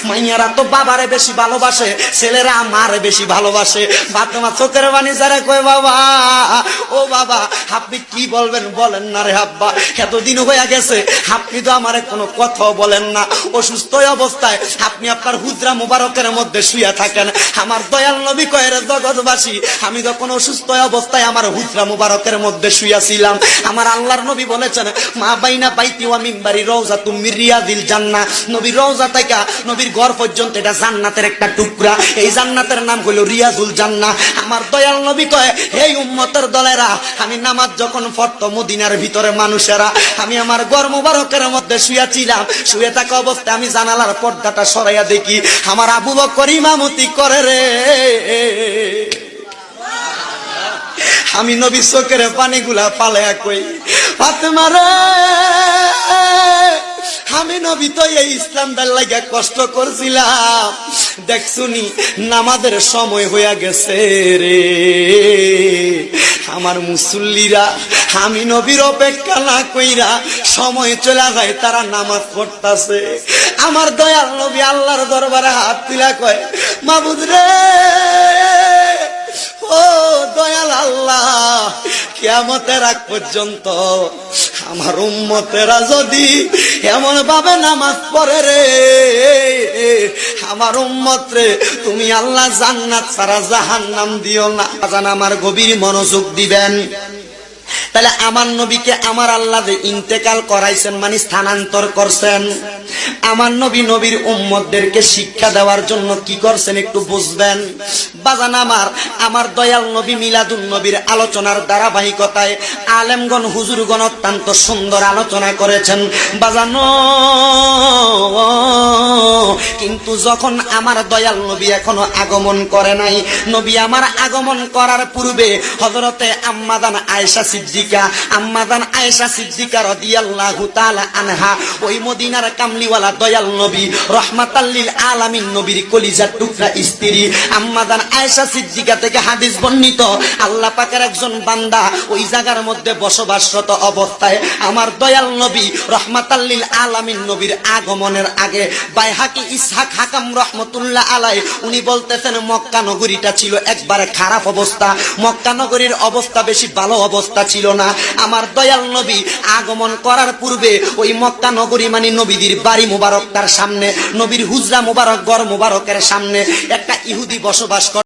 মাইয়ারা তো বাবারে বেশি ভালোবাসে, ছেলেরা মারে বেশি ভালোবাসে। ফাতেমা চোখের পানি ছেড়ে কয়, বাবা ও বাবা, আপনি কি বলবেন বলেন না রে আব্বা, এতদিন হয়ে গেছে আপনি তো আমারে কোনো কথা বলেন না। অসুস্থ অবস্থায় আপনি আপনার হুজরা মুবারকের মধ্যে শুয়ে থাকেন। আমার দয়াল নবী কয়, রে জগৎবাসী, আমি যখন অসুস্থ অবস্থায় আমার হুজরা মুবারকের মধ্যে শুয়েছিলাম, আমার আল্লাহর নবী বলেছেন, মা বাইনা বাইতি ওয়া মিম্বারি রওজাতুম মির রিয়াদিল জান্নাহ। নবীর রওজা থেকে নবীর ঘর পর্যন্ত এটা জান্নাতের একটা টুকরা। এই জান্নাতের নাম হলো রিয়াজুল জান্নাহ। আমার দয়াল নবী কয়, এই উম্মতের দলেরা, আমি নামাজ যখন পড়তো মদিনার ভিতরে মানুষেরা, আমি আমার ঘর মুবারকের মধ্যে শুয়েছিলাম। শুয়ে থাকা অবস্থায় আমি জানালার পর্দাটা সরাইয়া দেখি আমার আবু বকর ইমামতি করে রে। আমি নবী চোখের পানিগুলা পালায়া কই, ফাতেমা রে, আমি নবী তো এই ইসলামটার লাগা কষ্ট করছিলাম, দেখছুনি নামাজের সময় হইয়া গেছে রে। আমার মুসল্লিরা আমি নবীর অপেক্ষা না কইরা সময় চলে যায়, তারা নামাজ পড়তাছে। আমার দয়াল নবী আল্লাহর দরবারে হাত তুলা কয়, মাবুদ রে, ও দয়াল আল্লাহ, কিয়ামতের আগ পর্যন্ত আমার উম্মতেরা যদি এমন ভাবে নামাজ পড়ে রে, আমার উম্মত রে, তুমি আল্লাহ জান্নাত ছাড়া জাহান্নাম দিও না। আমার গভীর মনোযোগ দিবেন। তাহলে আমার নবীকে আমার আল্লাহ যে ইন্তেকাল করাইছেন, মানে স্থানান্তর করছেন, আমার নবী নবীর উম্মতদেরকে শিক্ষা দেওয়ার জন্য কি করছেন একটু বুঝবেন। বাজান আমার দয়াল নবী মিলাদুন নবীর আলোচনার ধারাবাহিকতায় আলেমগণ হুজুরগণ অত্যন্ত সুন্দর আলোচনা করেছেন বাজানো। কিন্তু যখন আমার দয়াল নবী এখনো আগমন করে নাই, নবী আমার আগমন করার পূর্বে হযরতে আম্মাদান আয়েশা সিদ্দিকা রাদিয়াল্লাহু তাআলা আনহা, ওই মদিনার কামলিওয়ালা দয়াল নবী রাহমাতাল লিল আলামিন নবীর কলিজার টুকরা স্ত্রী আম্মাদান আয়েশা সিদ্দিকা থেকে হাদিস বর্ণিত, আল্লাহ পাকের একজন বান্দা ওই জায়গার মধ্যে বসবাসরত অবস্থায় আমার দয়াল নবী রাহমাতাল লিল আলামিন নবীর আগমনের আগে বাইহাকি ইসহাক হাকাম রাহমাতুল্লাহ আলাইহি উনি বলতেছেন, মক্কা নগরীটা ছিল একবারে খারাপ অবস্থা, মক্কা নগরীর অবস্থা বেশি ভালো অবস্থা ছিল না। আমার দয়াল নবী আগমন করার পূর্বে ওই মক্কা নগরী মানে নবীদের বাড়ি মুবারক, তার সামনে নবীর হুজরা মুবারক, ঘর মুবারকের সামনে একটা ইহুদি বসবাস করে।